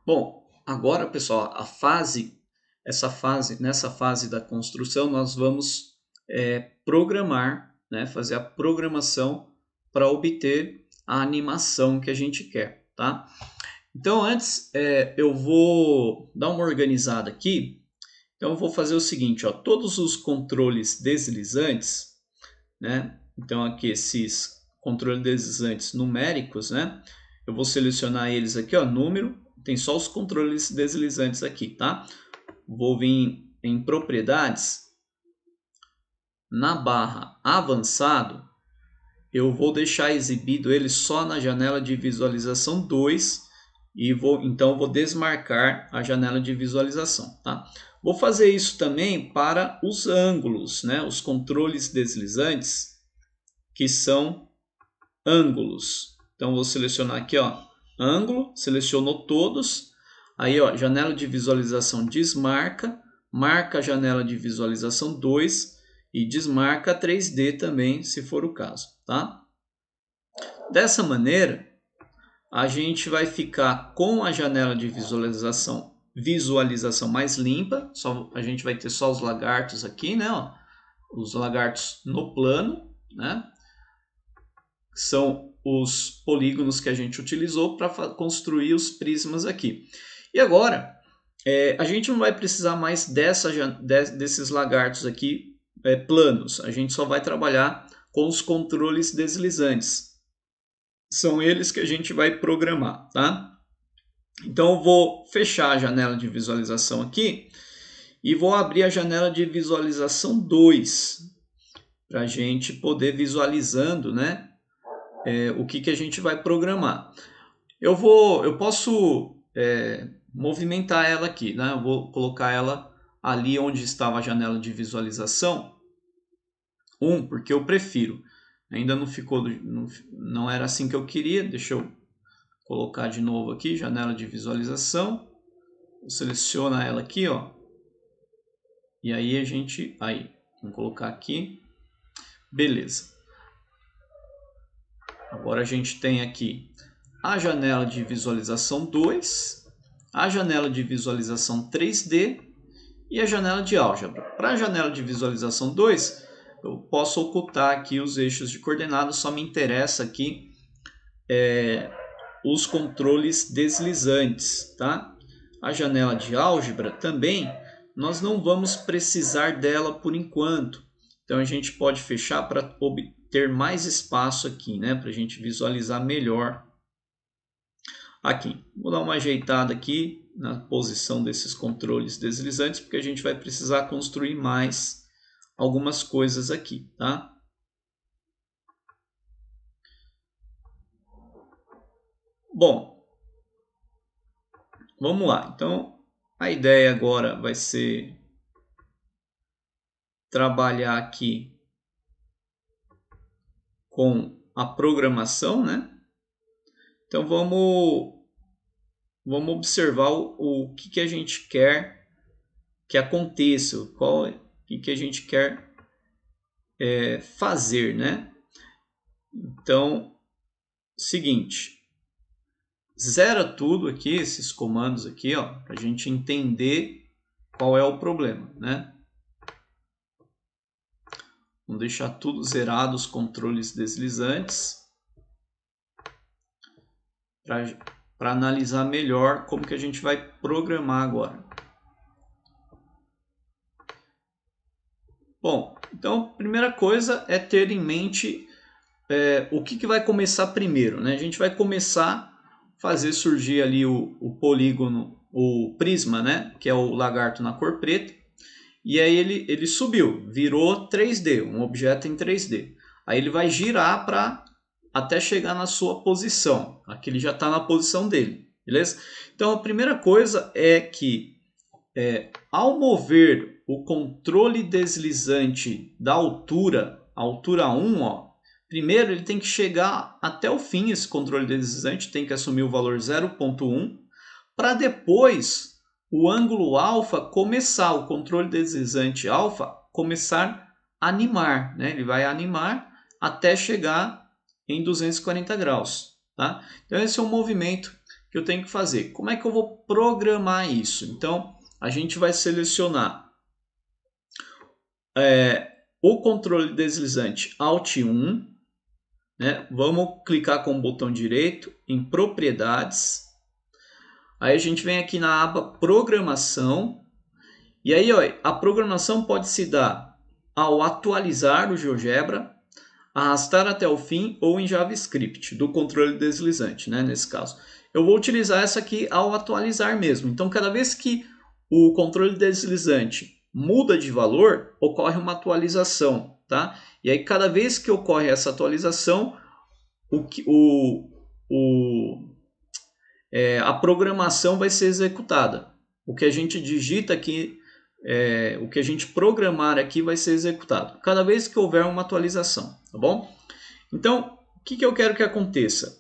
Bom, agora, pessoal, nessa fase da construção, nós vamos programar, né, fazer a programação para obter a animação que a gente quer, tá? Então, antes, eu vou dar uma organizada aqui. Então, eu vou fazer o seguinte, ó, todos os controles deslizantes, né? Então, aqui esses controles deslizantes numéricos, né? Eu vou selecionar eles aqui, ó, número. Tem só os controles deslizantes aqui, tá? Vou vir em propriedades. Na barra avançado, eu vou deixar exibido ele só na janela de visualização 2 e então vou desmarcar a janela de visualização, tá? Vou fazer isso também para os ângulos, né? Os controles deslizantes, que são ângulos. Então vou selecionar aqui, ó, ângulo, selecionou todos. Aí, ó, janela de visualização desmarca, marca a janela de visualização 2 e desmarca 3D também, se for o caso, tá? Dessa maneira, a gente vai ficar com a janela de visualização mais limpa. A gente vai ter só os lagartos aqui, né? Ó, os lagartos no plano, né? São os polígonos que a gente utilizou para construir os prismas aqui. E agora, a gente não vai precisar mais desses lagartos aqui planos. A gente só vai trabalhar com os controles deslizantes. São eles que a gente vai programar, tá? Então eu vou fechar a janela de visualização aqui e vou abrir a janela de visualização 2 para a gente poder visualizando, né, o que a gente vai programar. Eu posso movimentar ela aqui, né? Eu vou colocar ela ali onde estava a janela de visualização 1, porque eu prefiro. Ainda não ficou, não era assim que eu queria. Deixa eu colocar de novo aqui, janela de visualização. Seleciona ela aqui, ó. E aí vamos colocar aqui. Beleza. Agora a gente tem aqui a janela de visualização 2, a janela de visualização 3D e a janela de álgebra. Para a janela de visualização 2, eu posso ocultar aqui os eixos de coordenadas, só me interessa aqui os controles deslizantes, tá? A janela de álgebra também, nós não vamos precisar dela por enquanto. Então a gente pode fechar para obter mais espaço aqui, né? Para a gente visualizar melhor aqui. Vou dar uma ajeitada aqui na posição desses controles deslizantes, porque a gente vai precisar construir mais algumas coisas aqui, tá? Bom, vamos lá. Então, a ideia agora vai ser trabalhar aqui com a programação, né? Então, vamos observar o que a gente quer que aconteça, o que a gente quer fazer, né? Então, seguinte, zera tudo aqui, esses comandos aqui, ó, para a gente entender qual é o problema, né? Vamos deixar tudo zerado, os controles deslizantes, para analisar melhor como que a gente vai programar agora. Bom, então, primeira coisa é ter em mente o que vai começar primeiro, né? A gente vai começar a fazer surgir ali o polígono, o prisma, né? Que é o lagarto na cor preta. E aí ele subiu, virou 3D, um objeto em 3D. Aí ele vai girar até chegar na sua posição. Aqui ele já está na posição dele, beleza? Então a primeira coisa é que ao mover o controle deslizante da altura, a altura 1, ó, primeiro ele tem que chegar até o fim, esse controle deslizante tem que assumir o valor 0.1, para depois o ângulo alfa começar, o controle deslizante alfa começar a animar, né? Ele vai animar até chegar em 240 graus, tá? Então esse é um movimento que eu tenho que fazer. Como é que eu vou programar isso? Então, a gente vai selecionar o controle deslizante Alt 1, né? Vamos clicar com o botão direito em propriedades. Aí a gente vem aqui na aba programação. E aí, ó, a programação pode se dar ao atualizar o GeoGebra, arrastar até o fim ou em JavaScript, do controle deslizante, né, nesse caso. Eu vou utilizar essa aqui ao atualizar mesmo. Então, cada vez que o controle deslizante muda de valor, ocorre uma atualização, tá? E aí, cada vez que ocorre essa atualização, a programação vai ser executada. O que a gente digita aqui, o que a gente programar aqui vai ser executado. Cada vez que houver uma atualização, tá bom? Então, o que eu quero que aconteça?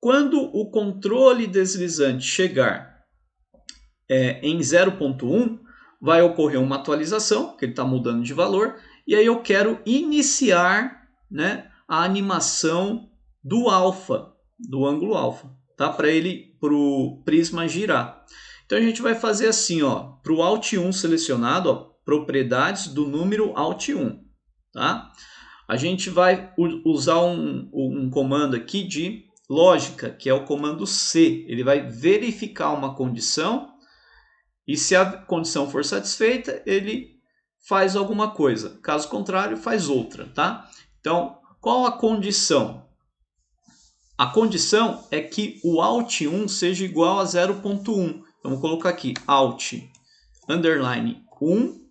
Quando o controle deslizante chegar em 0.1, vai ocorrer uma atualização, que ele está mudando de valor, e aí eu quero iniciar, né, a animação do alfa, do ângulo alfa, tá? Para o prisma girar. Então a gente vai fazer assim, ó, para o Alt 1 selecionado, ó, propriedades do número Alt 1, tá? A gente vai usar um comando aqui de lógica, que é o comando C. Ele vai verificar uma condição e se a condição for satisfeita, ele faz alguma coisa. Caso contrário, faz outra, tá? Então, qual a condição? A condição é que o Alt 1 seja igual a 0.1. Então, vou colocar aqui Alt underline 1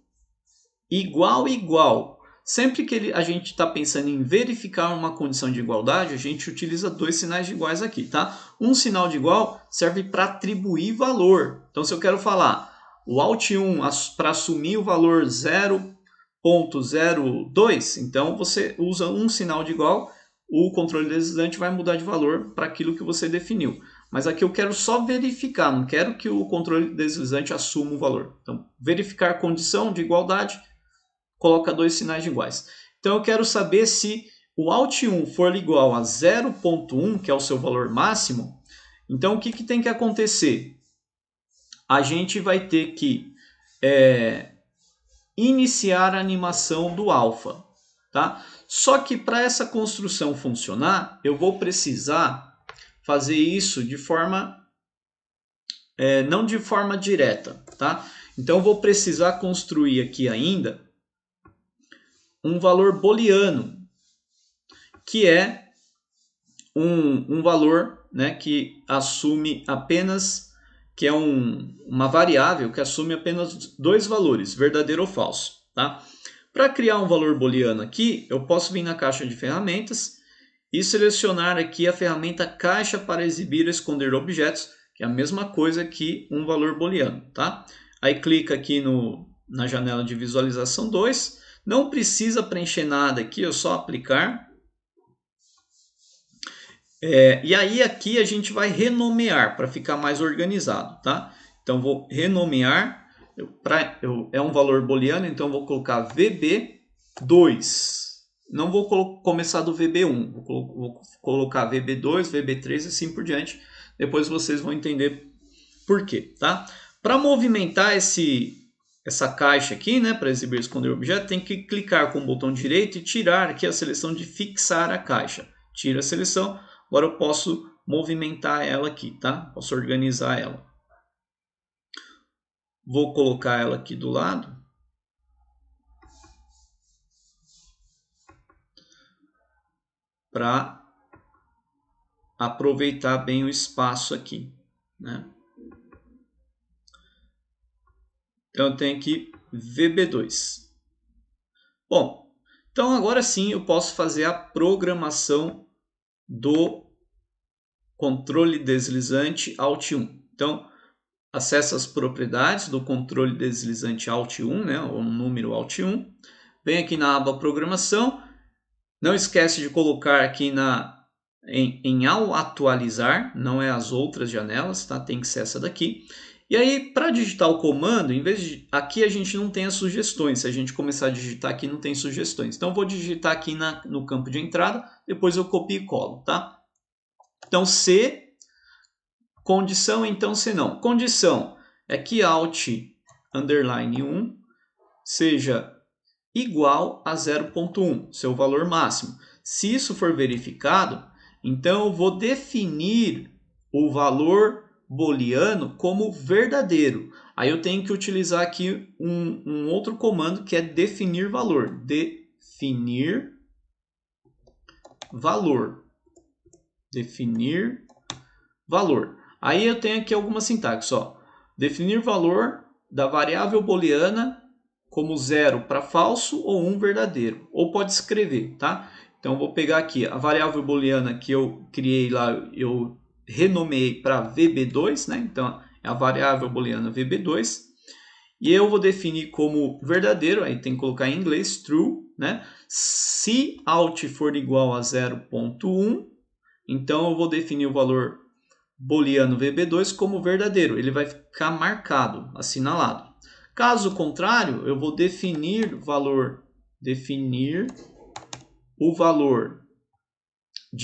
igual. Sempre que a gente está pensando em verificar uma condição de igualdade, a gente utiliza dois sinais de iguais aqui, tá? Um sinal de igual serve para atribuir valor. Então, se eu quero falar o Alt 1 para assumir o valor 0.02, então você usa um sinal de igual, o controle deslizante vai mudar de valor para aquilo que você definiu. Mas aqui eu quero só verificar, não quero que o controle deslizante assuma o valor. Então, verificar condição de igualdade, coloca dois sinais de iguais. Então, eu quero saber se o Alt 1 for igual a 0.1, que é o seu valor máximo. Então, o que tem que acontecer? A gente vai ter que iniciar a animação do alfa, tá? Só que para essa construção funcionar, eu vou precisar fazer isso de forma não de forma direta, tá? Então eu vou precisar construir aqui ainda um valor booleano, que é um valor, né, que assume apenas, que é uma variável que assume apenas dois valores, verdadeiro ou falso, tá? Para criar um valor booleano aqui, eu posso vir na caixa de ferramentas e selecionar aqui a ferramenta caixa para exibir ou esconder objetos, que é a mesma coisa que um valor booleano, tá? Aí clica aqui na janela de visualização 2, não precisa preencher nada aqui, é só aplicar. E aí aqui a gente vai renomear para ficar mais organizado, tá? Então vou renomear, é um valor booleano, então vou colocar VB2. Não vou começar do VB1, vou colocar VB2, VB3 e assim por diante. Depois vocês vão entender por quê, tá? Para movimentar essa caixa aqui, né, para exibir e esconder o objeto, tem que clicar com o botão direito e tirar aqui a seleção de fixar a caixa. Tira a seleção, agora eu posso movimentar ela aqui, tá? Posso organizar ela. Vou colocar ela aqui do lado. Para aproveitar bem o espaço aqui, né? Então eu tenho aqui VB2. Bom, então agora sim eu posso fazer a programação do controle deslizante Alt 1. Então, acessa as propriedades do controle deslizante Alt 1, né, o número Alt 1. Vem aqui na aba programação. Não esquece de colocar aqui em ao atualizar, não é as outras janelas, tá? Tem que ser essa daqui. E aí, para digitar o comando, em vez de aqui a gente não tem as sugestões. Se a gente começar a digitar aqui, não tem sugestões. Então, eu vou digitar aqui no campo de entrada, depois eu copio e colo, tá? Então, C, Condição, então, senão. Condição é que alt underline 1 seja igual a 0.1, seu valor máximo. Se isso for verificado, então eu vou definir o valor booleano como verdadeiro. Aí eu tenho que utilizar aqui um outro comando que é definir valor. Definir valor. Definir valor. Aí eu tenho aqui alguma sintaxe. Ó. Definir valor da variável booleana como 0 para falso ou 1 verdadeiro. Ou pode escrever, tá? Então eu vou pegar aqui a variável booleana que eu criei lá, eu renomeei para VB2, né? Então é a variável booleana VB2. E eu vou definir como verdadeiro, aí tem que colocar em inglês true, né? Se alt for igual a 0.1, então eu vou definir o valor booleano VB2 como verdadeiro. Ele vai ficar marcado, assinalado. Caso contrário, eu vou definir o valor de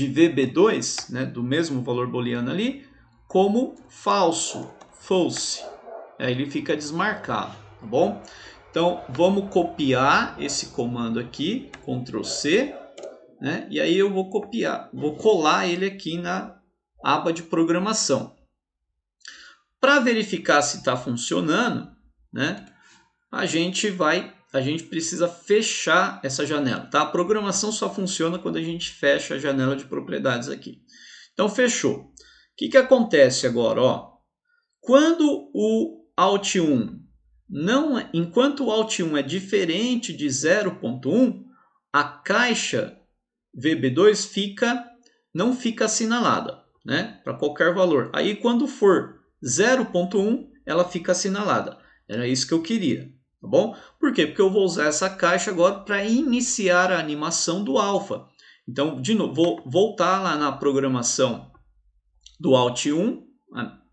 VB2, né, do mesmo valor booleano ali, como falso, false. Aí ele fica desmarcado, tá bom? Então, vamos copiar esse comando aqui, Ctrl C, né? E aí eu vou colar ele aqui na aba de programação. Para verificar se está funcionando, né? A gente precisa fechar essa janela, tá? A programação só funciona quando a gente fecha a janela de propriedades aqui. Então fechou. O que acontece agora, ó? Quando o alt 1 enquanto o alt 1 é diferente de 0.1, a caixa VB2 não fica assinalada, né? Para qualquer valor. Aí quando for 0.1, ela fica assinalada. Era isso que eu queria, tá bom? Por quê? Porque eu vou usar essa caixa agora para iniciar a animação do alfa. Então, de novo, vou voltar lá na programação do alt 1,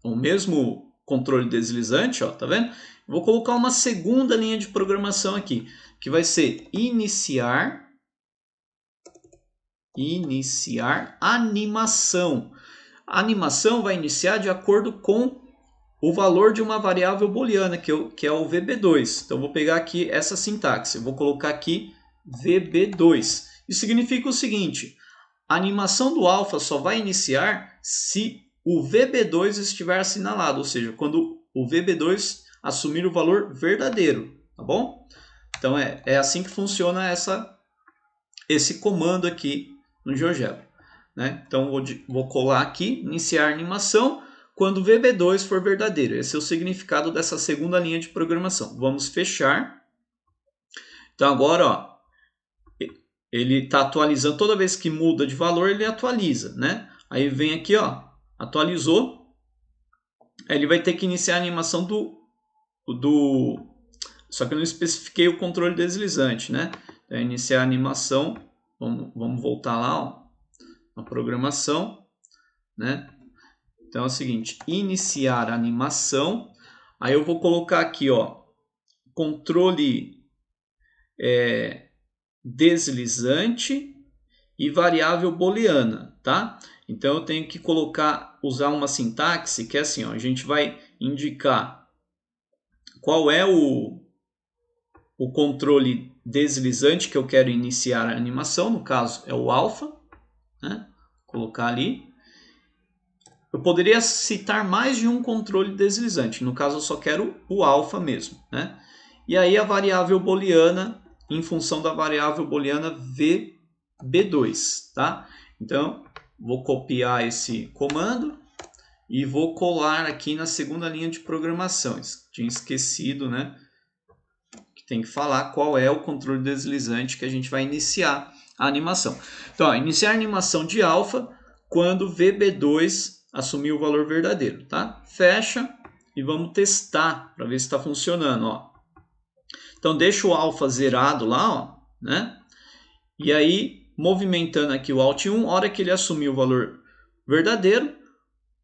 o mesmo controle deslizante, ó, tá vendo? Vou colocar uma segunda linha de programação aqui, que vai ser iniciar animação. A animação vai iniciar de acordo com o valor de uma variável booleana, que é o VB2. Então, vou pegar aqui essa sintaxe. Eu vou colocar aqui VB2. Isso significa o seguinte: a animação do alfa só vai iniciar se o VB2 estiver assinalado, ou seja, quando o VB2 assumir o valor verdadeiro, tá bom? Então, é assim que funciona esse comando aqui no GeoGebra, né? Então, vou colar aqui, iniciar animação, quando o VB2 for verdadeiro. Esse é o significado dessa segunda linha de programação. Vamos fechar. Então, agora, ó, ele está atualizando. Toda vez que muda de valor, ele atualiza, né? Aí vem aqui, ó, atualizou. Aí ele vai ter que iniciar a animação só que eu não especifiquei o controle deslizante, né? Então, iniciar a animação. Vamos voltar lá, ó, na programação, né? Então é o seguinte, iniciar animação, aí eu vou colocar aqui, ó, controle deslizante e variável booleana, tá? Então eu tenho que usar uma sintaxe que é assim, ó, a gente vai indicar qual é o controle deslizante que eu quero iniciar a animação, no caso é o alfa, né? Vou colocar ali. Eu poderia citar mais de um controle deslizante. No caso, eu só quero o alfa mesmo, né? E aí a variável booleana, em função da variável booleana VB2, tá? Então, vou copiar esse comando e vou colar aqui na segunda linha de programação. Tinha esquecido, né? Que tem que falar qual é o controle deslizante que a gente vai iniciar a animação. Então, ó, iniciar a animação de alfa quando VB2 assumir o valor verdadeiro, tá? Fecha e vamos testar para ver se está funcionando, ó. Então deixa o alfa zerado lá, ó, né? E aí, movimentando aqui o alt 1, hora que ele assumir o valor verdadeiro,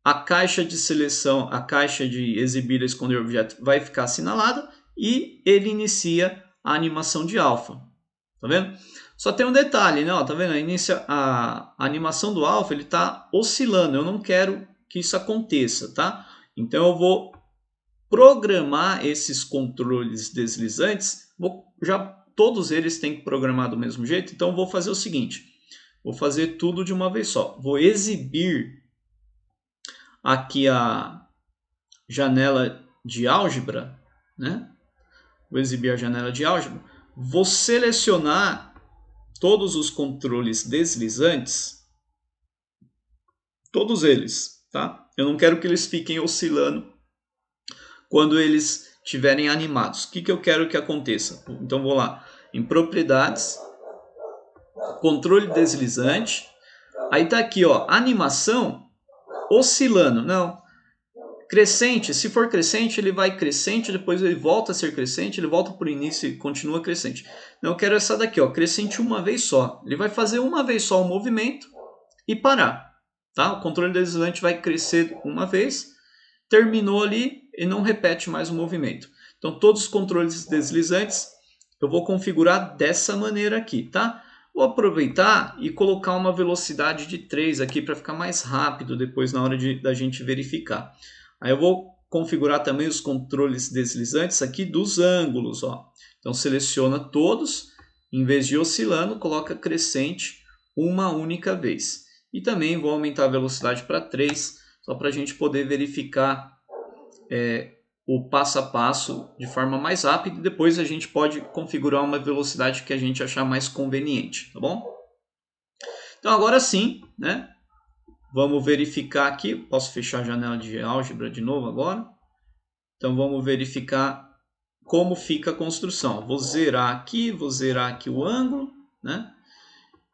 a caixa de seleção, a caixa de exibir e esconder objeto vai ficar assinalada e ele inicia a animação de alfa. Tá vendo? Só tem um detalhe, né? Ó, tá vendo? A animação do alfa ele está oscilando. Eu não quero que isso aconteça, tá? Então eu vou programar esses controles deslizantes, todos eles têm que programar do mesmo jeito, então eu vou fazer o seguinte, vou fazer tudo de uma vez só, vou exibir aqui a janela de álgebra, né? Vou exibir a janela de álgebra, vou selecionar todos os controles deslizantes, todos eles, tá? Eu não quero que eles fiquem oscilando quando eles estiverem animados. O que eu quero que aconteça? Então vou lá em propriedades, controle deslizante, aí tá aqui, ó, animação oscilando, não, crescente, se for crescente ele vai crescente, depois ele volta a ser crescente, ele volta para o início e continua crescente. Não, eu quero essa daqui, ó, crescente uma vez só, ele vai fazer uma vez só o movimento e parar, tá? O controle deslizante vai crescer uma vez, terminou ali e não repete mais o movimento. Então todos os controles deslizantes eu vou configurar dessa maneira aqui, tá? Vou aproveitar e colocar uma velocidade de 3 aqui para ficar mais rápido depois na hora da gente verificar. Aí eu vou configurar também os controles deslizantes aqui dos ângulos, ó. Então seleciona todos, em vez de oscilando, coloca crescente uma única vez. E também vou aumentar a velocidade para 3, só para a gente poder verificar o passo a passo de forma mais rápida, e depois a gente pode configurar uma velocidade que a gente achar mais conveniente, tá bom? Então agora sim, né? Vamos verificar aqui, posso fechar a janela de álgebra de novo agora. Então vamos verificar como fica a construção. Vou zerar aqui o ângulo, né?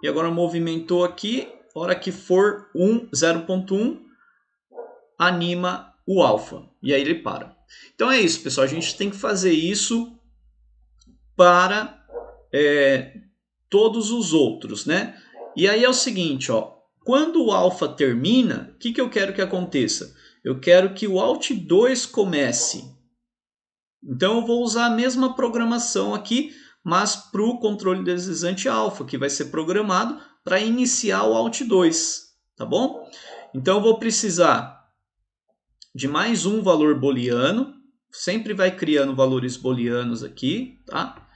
E agora movimentou aqui, hora que for 0.1, anima o alfa, e aí ele para. Então é isso, pessoal, a gente tem que fazer isso para todos os outros, né? E aí é o seguinte, ó, quando o alfa termina, o que eu quero que aconteça? Eu quero que o alt 2 comece. Então eu vou usar a mesma programação aqui, mas para o controle deslizante alfa, que vai ser programado para iniciar o alt 2, tá bom? Então eu vou precisar de mais um valor booleano, sempre vai criando valores booleanos aqui, tá?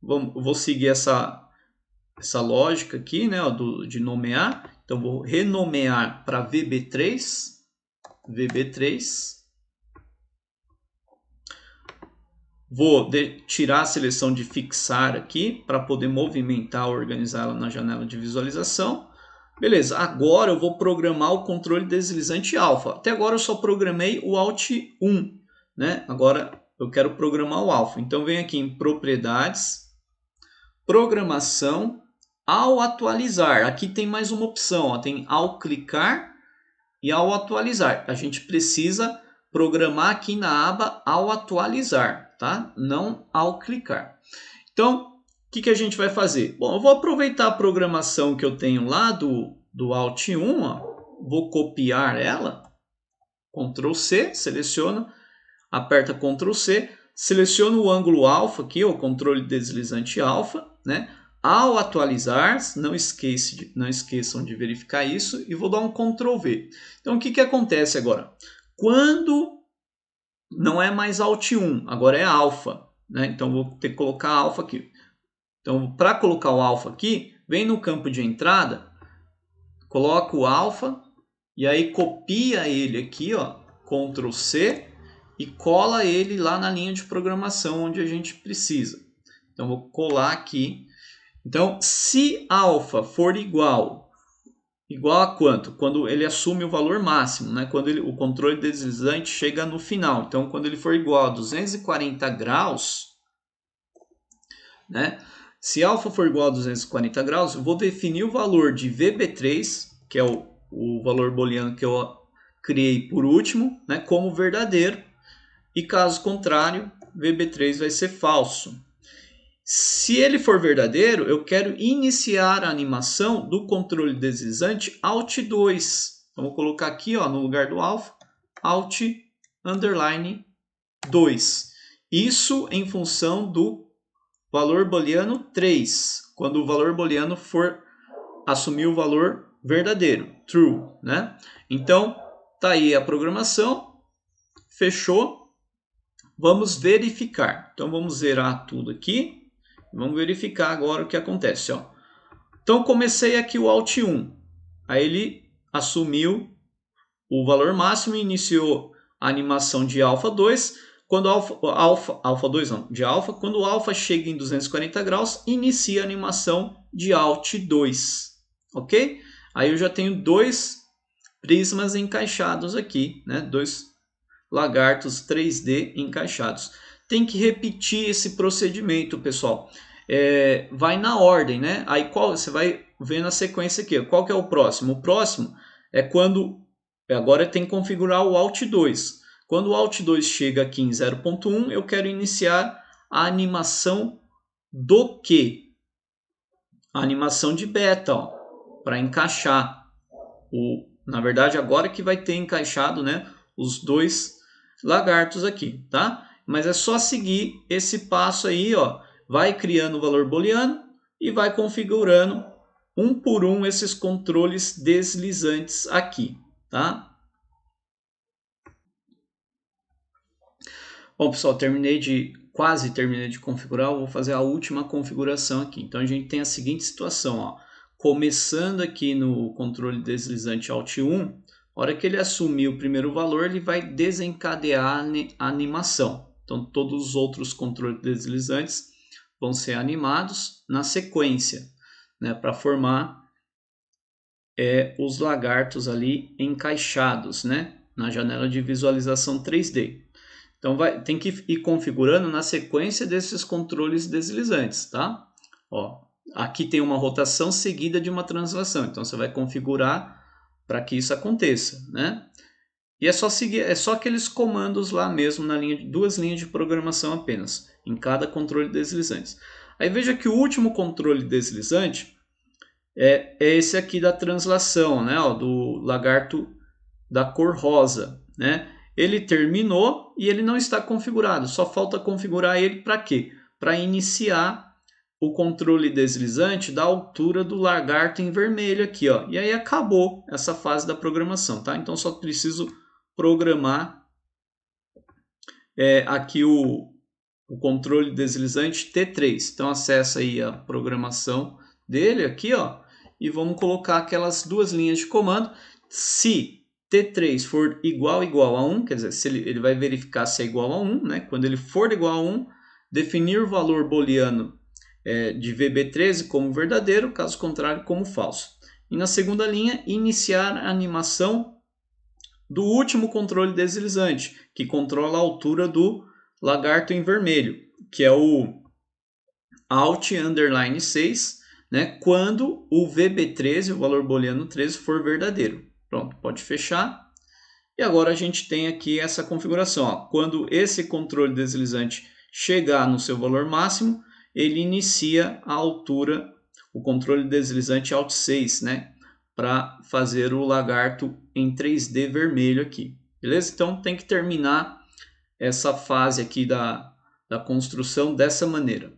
Vou seguir essa lógica aqui, né, de nomear. Então vou renomear para VB3, vou tirar a seleção de fixar aqui para poder movimentar, organizá-la na janela de visualização. Beleza, agora eu vou programar o controle deslizante alfa. Até agora eu só programei o alt 1, né? Agora eu quero programar o alfa. Então vem aqui em propriedades, programação, ao atualizar. Aqui tem mais uma opção, ó, tem ao clicar e ao atualizar. A gente precisa programar aqui na aba ao atualizar, tá? Não ao clicar. Então, o que a gente vai fazer? Bom, eu vou aproveitar a programação que eu tenho lá do Alt 1, ó, vou copiar ela, Ctrl C, seleciona, aperta Ctrl C, seleciona o ângulo alfa aqui, o controle deslizante alfa, né? Ao atualizar, não esqueçam de verificar isso, e vou dar um Ctrl V. Então, o que acontece agora? Quando não é mais Alt 1, agora é alfa, né? Então, vou ter que colocar alfa aqui. Então, para colocar o alfa aqui, vem no campo de entrada, coloca o alfa e aí copia ele aqui, ó, Ctrl C, e cola ele lá na linha de programação onde a gente precisa. Então, vou colar aqui. Então, se alfa for igual a quanto? Quando ele assume o valor máximo, né? Quando o controle deslizante chega no final. Então, quando ele for igual a 240 graus, né? Se alfa for igual a 240 graus, eu vou definir o valor de VB3, que é o valor booleano que eu criei por último, né, como verdadeiro. E caso contrário, VB3 vai ser falso. Se ele for verdadeiro, eu quero iniciar a animação do controle deslizante Alt 2. Então, vou colocar aqui, ó, no lugar do alfa, Alt underline 2. Isso em função do valor booleano 3, quando o valor booleano for assumir o valor verdadeiro, true, né? Então, tá aí a programação, fechou. Vamos verificar. Então vamos zerar tudo aqui. Vamos verificar agora o que acontece, ó. Então comecei aqui o Alt 1. Aí ele assumiu o valor máximo e iniciou a animação de alfa 2. Quando alfa 2 não, de alfa, quando o alfa chega em 240 graus, inicia a animação de Alt 2, ok? Aí eu já tenho dois prismas encaixados aqui, né? Dois lagartos 3D encaixados. Tem que repetir esse procedimento, pessoal. Vai na ordem, né? Aí você vai ver na sequência aqui. Qual que é o próximo? O próximo é quando... Agora tem que configurar o Alt 2. Quando o Alt 2 chega aqui em 0.1, eu quero iniciar a animação do quê? A animação de beta, para encaixar. Na verdade, agora que vai ter encaixado, né, os dois lagartos aqui, tá? Mas é só seguir esse passo aí, ó. Vai criando o valor booleano e vai configurando um por um esses controles deslizantes aqui, tá? Bom, pessoal, quase terminei de configurar, eu vou fazer a última configuração aqui. Então a gente tem a seguinte situação, ó. Começando aqui no controle deslizante Alt 1, a hora que ele assumir o primeiro valor, ele vai desencadear a animação. Então todos os outros controles deslizantes vão ser animados na sequência, né, para formar os lagartos ali encaixados, né, na janela de visualização 3D. Então tem que ir configurando na sequência desses controles deslizantes, tá? Ó, aqui tem uma rotação seguida de uma translação, então você vai configurar para que isso aconteça, né? E é só seguir, é só aqueles comandos lá mesmo na duas linhas de programação apenas, em cada controle deslizante. Aí veja que o último controle deslizante é esse aqui da translação, né? Ó, do lagarto da cor rosa, né? Ele terminou e ele não está configurado. Só falta configurar ele para quê? Para iniciar o controle deslizante da altura do lagarto em vermelho aqui, ó. E aí acabou essa fase da programação, tá? Então só preciso programar aqui o controle deslizante T3. Então acessa aí a programação dele aqui, ó. E vamos colocar aquelas duas linhas de comando. Se T3 for igual a 1, quer dizer, se ele vai verificar se é igual a 1, né? Quando ele for igual a 1, definir o valor booleano de VB13 como verdadeiro, caso contrário, como falso. E na segunda linha, iniciar a animação do último controle deslizante, que controla a altura do lagarto em vermelho, que é o Alt underline 6, né? Quando o VB13, o valor booleano 13, for verdadeiro. Pronto, pode fechar. E agora a gente tem aqui essa configuração. Ó. Quando esse controle deslizante chegar no seu valor máximo, ele inicia a altura, o controle deslizante Alt 6, né? Para fazer o lagarto em 3D vermelho aqui. Beleza? Então tem que terminar essa fase aqui da construção dessa maneira.